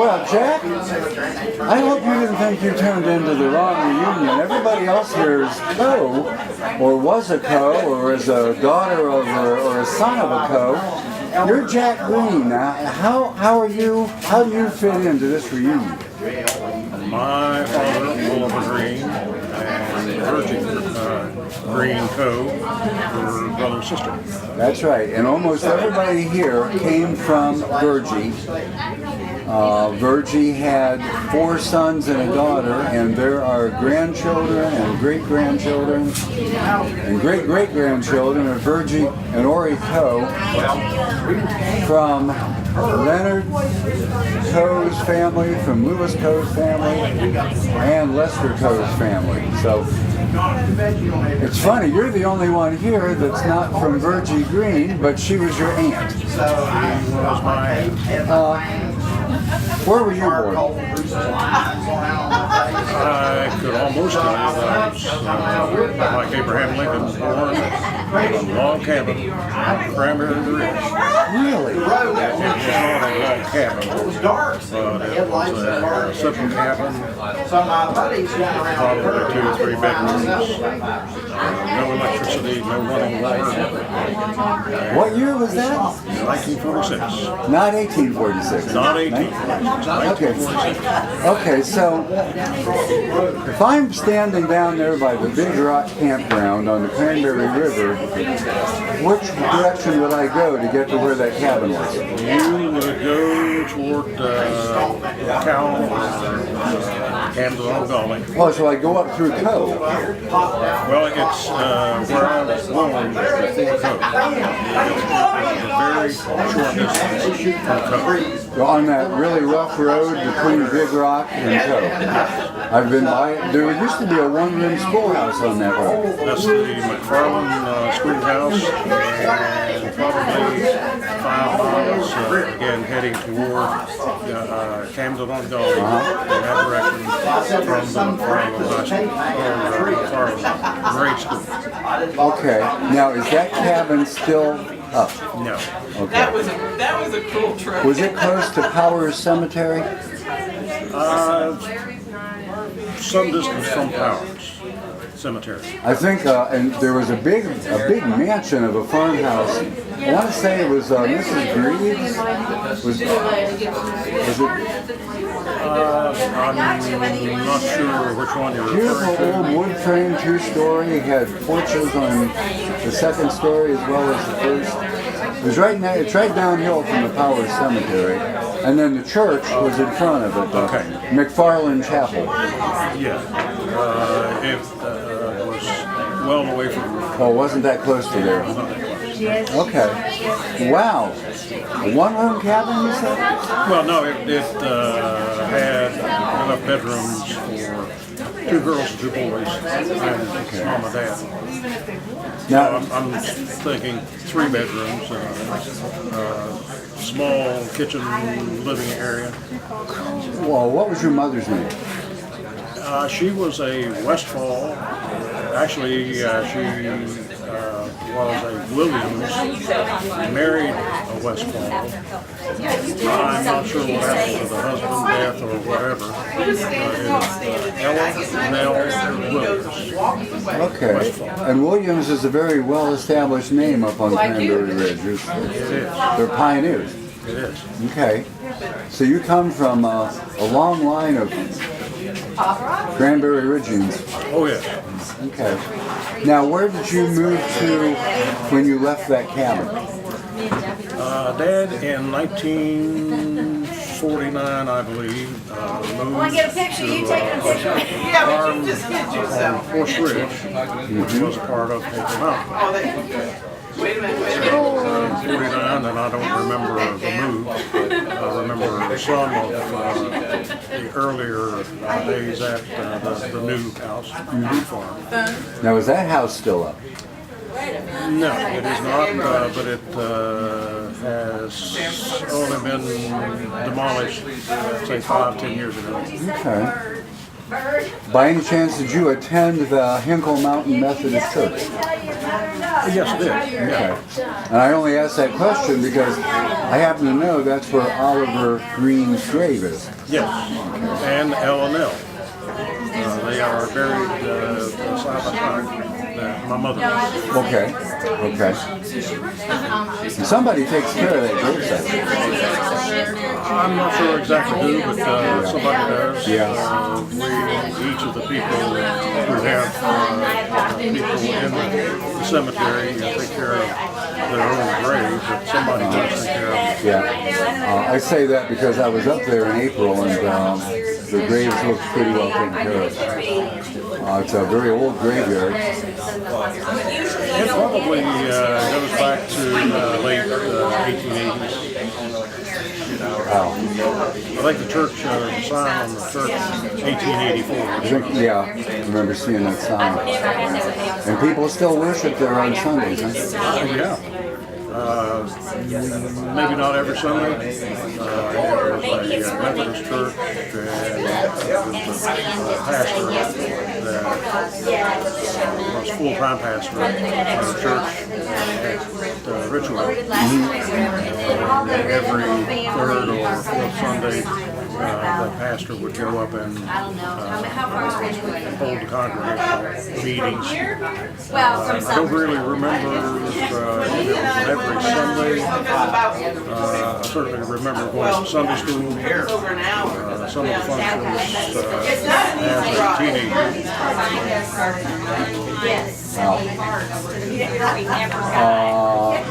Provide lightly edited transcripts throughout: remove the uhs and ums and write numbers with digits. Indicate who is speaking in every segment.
Speaker 1: Well, Jack, I hope you didn't think you turned into the wrong reunion. Everybody else here is co, or was a co, or is a daughter of, or a son of a co. You're Jack Green. Now, how do you fit into this reunion?
Speaker 2: My father, Oliver Green, and Virgin Green Co. were brother and sister.
Speaker 1: That's right, and almost everybody here came from Virgie. Virgie had 4 sons and a daughter, and there are grandchildren and great-grandchildren and great-great-grandchildren of Virgie and Ori Coe from Leonard Coe's family, from Lewis Coe's family, and Lester Coe's family. So it's funny, you're the only one here that's not from Virgie Green, but she was your aunt.
Speaker 2: She was my aunt.
Speaker 1: Where were you born?
Speaker 2: I could almost say that I was, like Abraham Lincoln, born in a log cabin on Cranberry Ridge.
Speaker 1: Really?
Speaker 2: It was not a log cabin, but it was a simple cabin, probably 2 or 3 bedrooms, no electricity, no running water.
Speaker 1: What year was that?
Speaker 2: 1946.
Speaker 1: Not 1846.
Speaker 2: Not 1846.
Speaker 1: Okay, so if I'm standing down there by the Big Rock Campground on the Cranberry River, which direction would I go to get to where that cabin was?
Speaker 2: You would go toward Cal, Camden Gully.
Speaker 1: Oh, so I go up through Cove.
Speaker 2: Well, it's where I was born before Cove. It's a very short distance from Cove.
Speaker 1: On that really rough road between Big Rock and Cove. I've been by it. There used to be a 1-room schoolhouse on that road.
Speaker 2: That's the McFarland Schoolhouse, and probably 5 miles, again heading toward Camden Gully in that direction from the McFarland grade school.
Speaker 1: Okay, now is that cabin still up?
Speaker 2: No.
Speaker 1: Okay.
Speaker 3: That was a cool trip.
Speaker 1: Was it close to Powers Cemetery?
Speaker 2: Some distance from Powers Cemetery.
Speaker 1: I think, and there was a big mansion of a farmhouse. I want to say it was Mrs. Greaves. Was it?
Speaker 2: I'm not sure which one you're
Speaker 1: Beautiful
Speaker 2: referring
Speaker 1: old
Speaker 2: to.
Speaker 1: wood frame 2-story. It had porches on the 2nd story as well as the 1st. It's right downhill from the Powers Cemetery, and then the church was in front of it.
Speaker 2: Okay.
Speaker 1: McFarland Chapel.
Speaker 2: Yeah. It was well away from.
Speaker 1: Oh, wasn't that close to there? Okay. Wow. A 1-room cabin, you said?
Speaker 2: Well, no, it had enough bedrooms for 2 girls and 2 boys, and mom and dad.
Speaker 1: Now,
Speaker 2: I'm thinking 3 bedrooms, small kitchen, living area.
Speaker 1: well, what was your mother's name?
Speaker 2: She was a Westfall. Actually, she was a Williams, married a Westfall. I'm not sure what happened to the husband, death, or whatever. Ella Williams.
Speaker 1: Okay. And Williams is a very well-established name up on Cranberry Ridge.
Speaker 2: It is.
Speaker 1: They're pioneers.
Speaker 2: It is.
Speaker 1: Okay. So you come from a long line of Cranberry Ridgians.
Speaker 2: Oh, yes.
Speaker 1: Okay. Now, where did you move to when you left that cabin?
Speaker 2: Dad, in 1949, I believe, moved
Speaker 4: Want to get a picture? You taking a picture?
Speaker 3: Yeah, but you just hit
Speaker 2: on
Speaker 3: yourself.
Speaker 2: Horse Ridge, which was part of Paper Mountain.
Speaker 3: Oh, wait a minute.
Speaker 2: In 49, and I don't remember the move. I remember some of the earlier days at the new house, the new farm.
Speaker 1: Now, is that house still up?
Speaker 2: No, it is not, but it has only been demolished, say, 5-10 years ago.
Speaker 1: Okay. By any chance, did you attend the Hinkle Mountain Methodist Church?
Speaker 2: Yes, it did. Yeah.
Speaker 1: Okay. And I only asked that question because I happen to know that's where Oliver Green's grave is.
Speaker 2: Yes. And L&L. They are buried side by side. My mother was.
Speaker 1: Okay. Okay. And somebody takes care of that grave site.
Speaker 2: I'm not sure exactly who, but somebody does.
Speaker 1: Yeah.
Speaker 2: Each of the people who have people in the cemetery take care of their own grave, but somebody does take care of it.
Speaker 1: Yeah. I say that because I was up there in April and the graves look pretty well taken care of. It's a very old graveyard.
Speaker 2: It probably goes back to late 1880s.
Speaker 1: Wow.
Speaker 2: I think the church, the sign on the church, 1884.
Speaker 1: Yeah, I remember seeing that sign. And people still worship there on Sundays, huh?
Speaker 2: Yeah. Maybe not every Sunday. It was a Methodist church, and it was a pastor that was full-time pastor at the church at Ritual. Every third or fourth Sunday, the pastor would go up and hold the congregational meetings. I don't really remember if it was every Sunday. I certainly remember going to Sunday school, some of the functions as a teenager.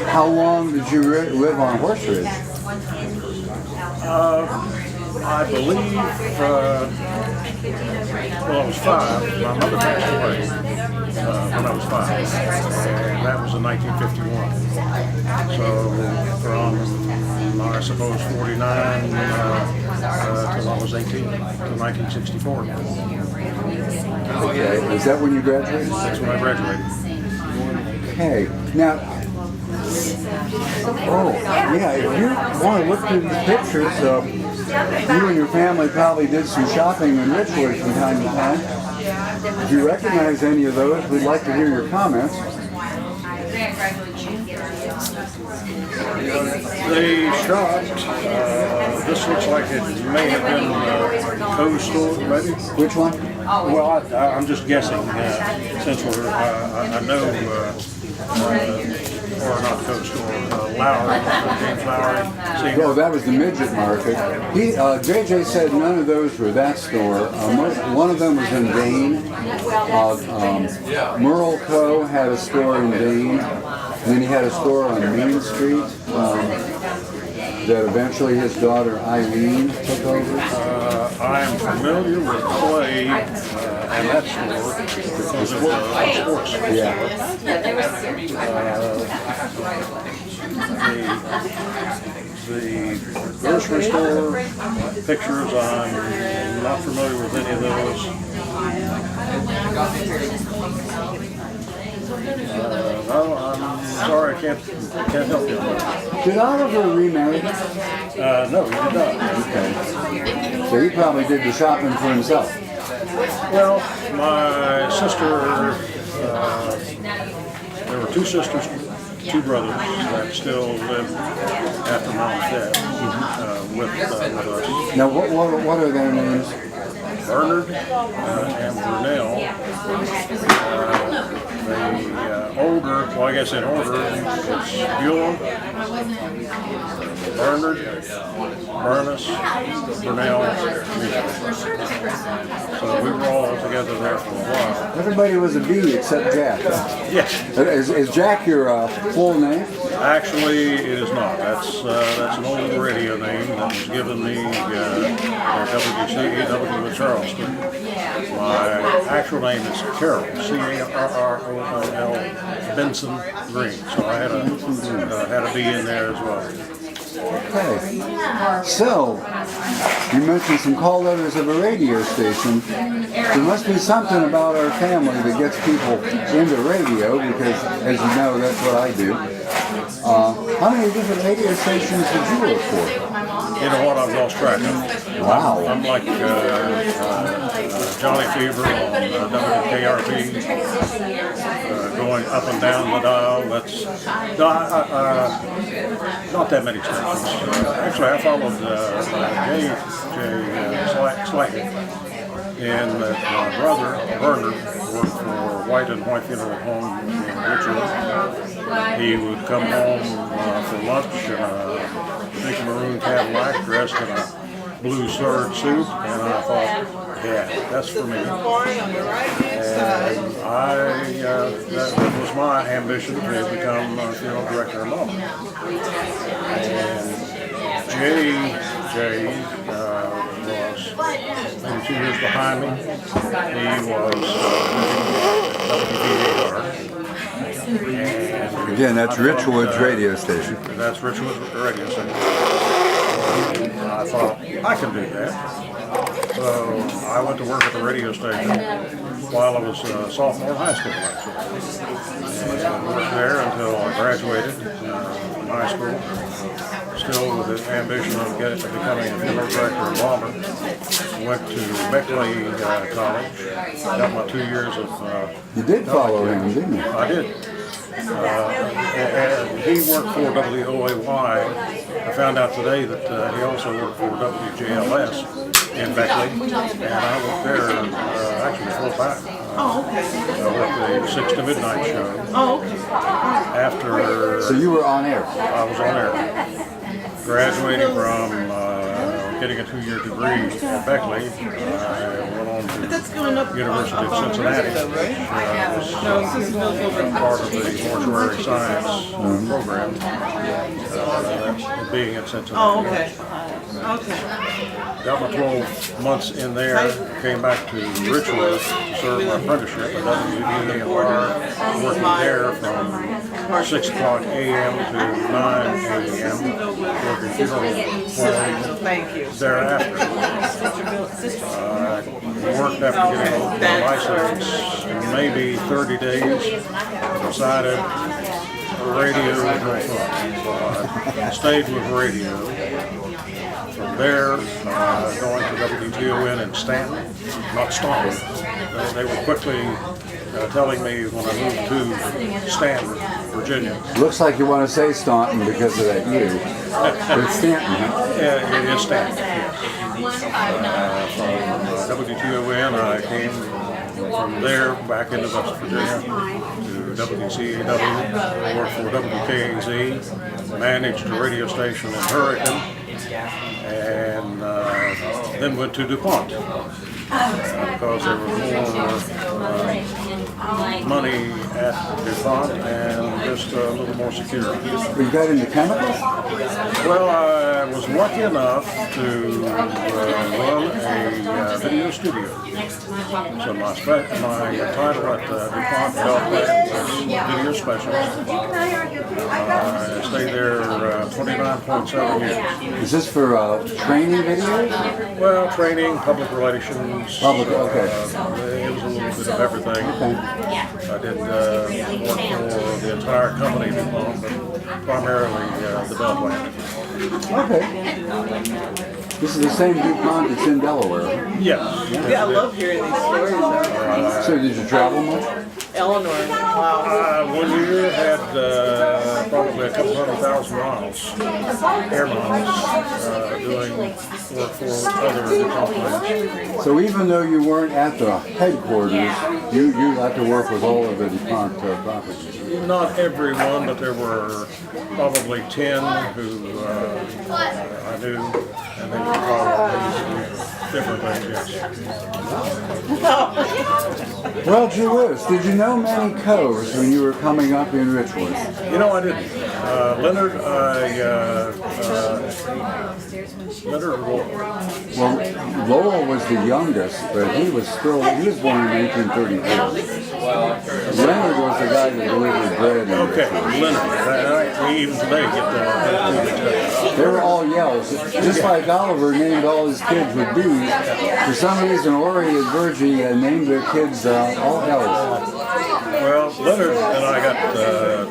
Speaker 1: How long did you live on Horse Ridge?
Speaker 2: I believe, well, I was 5. My mother passed away when I was 5, and that was in 1951. So from, I suppose, 49 till I was 18, till 1964.
Speaker 1: Okay, is that when you graduated?
Speaker 2: That's when I graduated.
Speaker 1: Okay, now, oh, yeah, if you want to look through these pictures, you and your family probably did some shopping in Richwood from time to time. If you recognize any of those, we'd like to hear your comments.
Speaker 2: They shopped, this looks like it may have been Co's store, maybe?
Speaker 1: Which one?
Speaker 2: Well, I'm just guessing, since we're, I know, or not Co's store, Lowry, James Lowry.
Speaker 1: Oh, that was the midget market. JJ said none of those were that store. One of them was in Dane. Merle Co. had a store in Dane. And then he had a store on Main Street that eventually his daughter Eileen took over.
Speaker 2: I am familiar with Clay and that store because it was sports.
Speaker 1: Yeah.
Speaker 2: The grocery store pictures, I'm not familiar with any of those. No, I'm sorry, I can't help you.
Speaker 1: Did Oliver remarry?
Speaker 2: No, he did not.
Speaker 1: Okay. So he probably did the shopping for himself.
Speaker 2: Well, my sister, there were 2 sisters, 2 brothers that still live after Mom's death with us.
Speaker 1: Now, what are their names?
Speaker 2: Bernard and Brunel. The older, well, I guess in order, it's Buell, Bernard, Ernest, Brunel, me. So we were all together there for a while.
Speaker 1: Everybody was a B except Jack.
Speaker 2: Yes.
Speaker 1: Is Jack your full name?
Speaker 2: Actually, it is not. That's an old radio name that was given me at WCEW in Charleston. My actual name is Carroll, C-A-R-R-O-L, Benson Green. So I had a B in there as well.
Speaker 1: Okay. So, you mentioned some call letters of a radio station. There must be something about our family that gets people into radio because, as you know, that's what I do. How many different radio stations did you work for?
Speaker 2: You know what? I've lost track of.
Speaker 1: Wow.
Speaker 2: I'm like Johnny Fever on WKRP, going up and down the dial. That's not that many stations. Actually, I followed slightly. And my brother, Bernard, worked for White and White Funeral Home in Richmond. He would come home for lunch in a pink maroon Cadillac dressed in a blue serge suit, and I thought, yeah, that's for me. And that was my ambition to become a funeral director in Lawman. And Jay was maybe 2 years behind me. He was WBAR.
Speaker 1: Again, that's Richwood's radio station.
Speaker 2: That's Richwood's radio station. I thought, I can do that. So I went to work at the radio station while I was a sophomore in high school, actually. And I worked there until I graduated from high school. Still with the ambition of becoming a funeral director in Lawman. Went to Beckley College. Got my 2 years of
Speaker 1: You did follow him, didn't you?
Speaker 2: I did. And he worked for WOAY. I found out today that he also worked for WJLS in Beckley, and I worked there actually full time. I worked the 6 to midnight show. After
Speaker 1: So you were on air.
Speaker 2: I was on air. Graduating from getting a 2-year degree at Beckley, I went on to University of Cincinnati, which was part of the mortuary science program, being in Cincinnati. Got my 12 months in there, came back to Richwood to serve my apprenticeship at WBAR, working there from 6 o'clock a.m. to 9 a.m., working funeral homes thereafter. Worked after getting my license in maybe 30 days, decided radio was no fun. So I stayed with radio. From there, going to WTON in Stanton, not Staunton. They were quickly telling me when I moved to Stanton, Virginia.
Speaker 1: Looks like you want to say Staunton because of that U. But it's Stanton, huh?
Speaker 2: Yeah, it is Stanton, yes. From WTON, I came from there back into West Virginia to WCAW, worked for WKAZ, managed a radio station in Hurricane, and then went to DuPont because there was more money at DuPont and just a little more security.
Speaker 1: You got into chemicals?
Speaker 2: Well, I was lucky enough to run a video studio. So my title at DuPont Health was video specialist. I stayed there 29.7 years.
Speaker 1: Is this for training videos?
Speaker 2: Well, training, public relations.
Speaker 1: Public, okay.
Speaker 2: It was a little bit of everything. I did work for the entire company DuPont, but primarily the Bell plant.
Speaker 1: Okay. This is the same DuPont that's in Delaware.
Speaker 2: Yes.
Speaker 3: Yeah, I love hearing these stories though.
Speaker 1: So did you travel much?
Speaker 3: Eleanor, wow.
Speaker 2: 1 year had probably a couple 100,000 miles, air miles, doing work for other companies.
Speaker 1: So even though you weren't at the headquarters, you got to work with all of the DuPont properties.
Speaker 2: Not everyone, but there were probably 10 who I knew, and they were probably different things, yes.
Speaker 1: Well, gee whiz, did you know Manny Coves when you were coming up in Richwood?
Speaker 2: You know, I didn't. Leonard, Leonard Lowell.
Speaker 1: Well, Lowell was the youngest, but he was born in 1834. Leonard was the guy that delivered bread.
Speaker 2: Okay, Leonard. We even today get the
Speaker 1: They were all yells. Just like Oliver named all his kids with B's, for some reason Ori and Virgie named their kids all yells.
Speaker 2: Well, Leonard and I got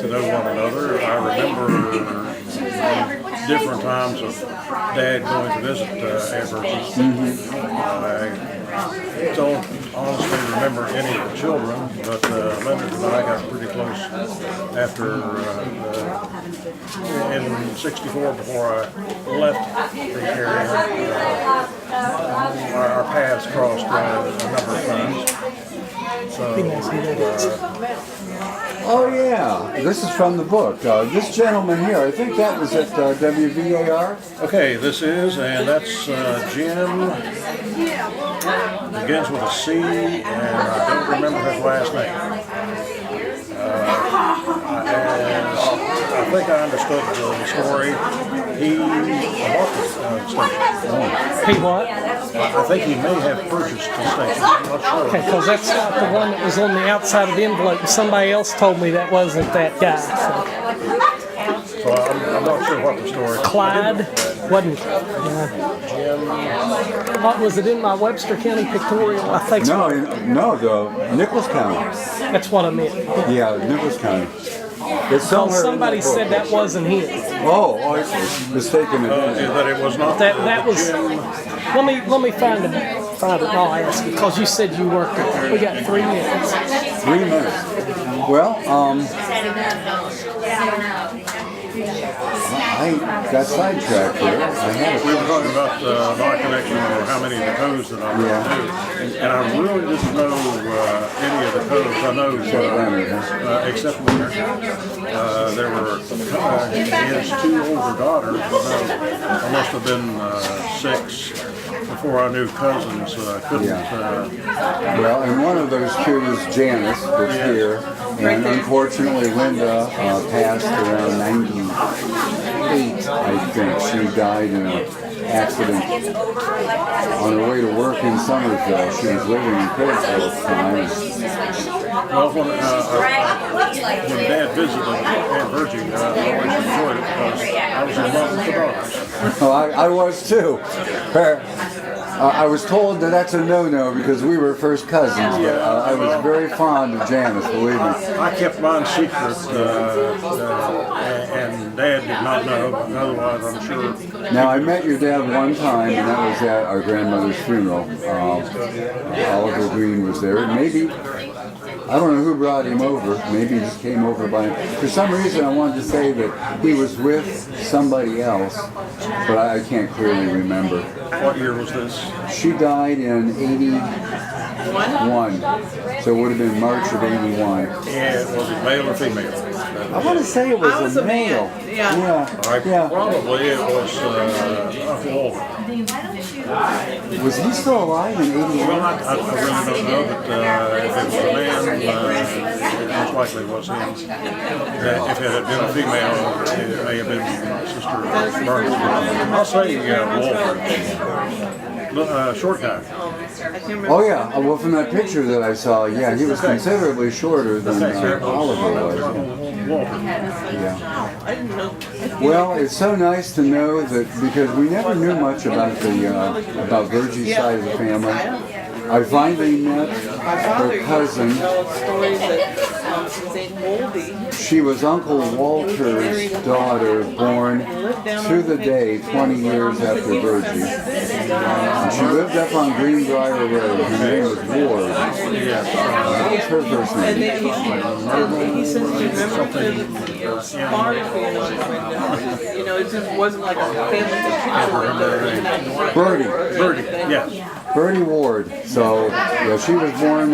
Speaker 2: to know one another. I remember different times of Dad going to visit Everett. I don't honestly remember any of the children, but Leonard and I got pretty close after in '64 before I left the area. Our paths crossed a number of times. So,
Speaker 1: Oh yeah, this is from the book. This gentleman here, I think that was at WVAR.
Speaker 2: okay, this is, and that's Jim. Begins with a C, and I don't remember his last name. I think I understood the story. He bought the station.
Speaker 5: He what?
Speaker 2: I think he may have purchased the station. I'm not sure.
Speaker 5: Okay, because that's not the one that was on the outside of the envelope. Somebody else told me that wasn't that guy.
Speaker 2: So I'm not sure what the story is.
Speaker 5: Clyde wasn't.
Speaker 2: Jim.
Speaker 5: What was it in my Webster County pictorial? I think so.
Speaker 1: No, the Nicholas County.
Speaker 5: That's what I meant.
Speaker 1: Yeah, Nicholas County. It's somewhere in
Speaker 5: Somebody
Speaker 1: that book.
Speaker 5: said that wasn't him.
Speaker 1: Oh, I see. Mistaken identity.
Speaker 2: That it was not.
Speaker 5: That was. Let me find it. And I'll ask you because you said you worked there. We got 3 minutes.
Speaker 1: 3 minutes. Well, I got sidetracked here.
Speaker 2: We were talking about my connection or how many of the codes that I knew. And I really didn't know any of the codes. I know, except Leonard. There were his 2 older daughters. I must have been 6 before I knew cousins. Couldn't.
Speaker 1: Well, and one of those 2 is Janice, that's here. And unfortunately, Linda passed around 98, I think. She died in an accident on her way to work in Somerville. She was living in Pittsburgh at the time.
Speaker 2: Well, when Dad visited Aunt Virgie, I always enjoyed it because I was in love with the daughters.
Speaker 1: Well, I was too. I was told that that's a no-no because we were first cousins, but I was very fond of Janice, believe me.
Speaker 2: I kept mine secret, and Dad did not know, but otherwise I'm sure.
Speaker 1: Now, I met your dad one time, and that was at our grandmother's funeral. Oliver Green was there, and maybe, I don't know who brought him over. Maybe he just came over by him. For some reason, I wanted to say that he was with somebody else, but I can't clearly remember.
Speaker 2: What year was this?
Speaker 1: She died in 81, so it would have been March of 81.
Speaker 2: And was it male or female?
Speaker 1: I want to say it was,
Speaker 3: I was
Speaker 1: a
Speaker 3: a
Speaker 1: male.
Speaker 3: man, yeah.
Speaker 1: Yeah.
Speaker 2: Probably it was Uncle Walter.
Speaker 1: Was he still alive in 81?
Speaker 2: Well, I really don't know, but if it was a man, it most likely was him. If it had been a female, it may have been my sister Margaret. I'll say Walter. Short guy.
Speaker 1: Oh yeah, well from that picture that I saw, yeah, he was considerably shorter than Oliver was.
Speaker 2: Walter.
Speaker 1: Yeah.
Speaker 3: I didn't know.
Speaker 1: Well, it's so nice to know that because we never knew much about the about Virgie's side of the family. I finally met her cousin. She was Uncle Walter's daughter, born to the day 20 years after Virgie. And she lived up on Greenbrier Road. Her name was Ward. What was her first
Speaker 3: And
Speaker 1: name?
Speaker 3: then he says he remembered the article, you know, it just wasn't like a family picture.
Speaker 2: Birdie, yes.
Speaker 1: Bertie Ward. So, yeah, she was born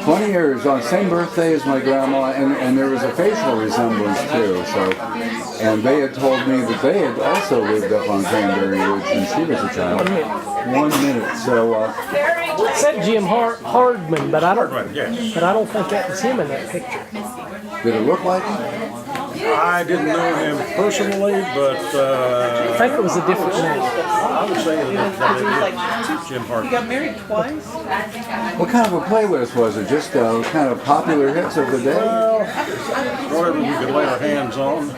Speaker 1: 20 years on the same birthday as my grandma, and there was a facial resemblance too. So, and they had told me that they had also lived up on Cranberry Ridge when she was a child. 1 minute. So,
Speaker 5: It said Jim Hardman, but I don't.
Speaker 2: Yes.
Speaker 5: But I don't think that was him in that picture.
Speaker 1: did it look like him?
Speaker 2: I didn't know him personally, but
Speaker 5: I think it was a different name.
Speaker 2: I would say that it is Jim
Speaker 3: He
Speaker 2: Hart.
Speaker 3: got married twice.
Speaker 1: What kind of a playlist was it? Just kind of popular hits of the day?
Speaker 2: Well, whatever we could lay our hands on.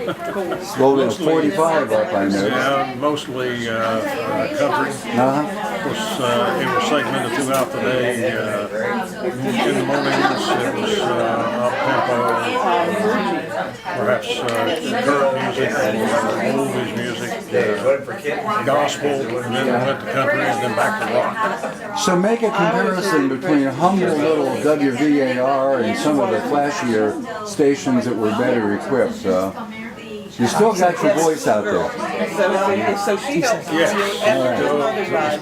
Speaker 1: Slowly 45 up, I know.
Speaker 2: Yeah, mostly country.
Speaker 1: Uh-huh.
Speaker 2: it was segmented throughout the day. In the mornings, it was up-tempo, perhaps current music, oldies music, gospel, and then went to country, and then back to rock.
Speaker 1: So make a comparison between humble little WVAR and some of the flashier stations that were better equipped. You still got your voice out there.
Speaker 3: So she helps you
Speaker 2: Yes.
Speaker 3: and your mother ride.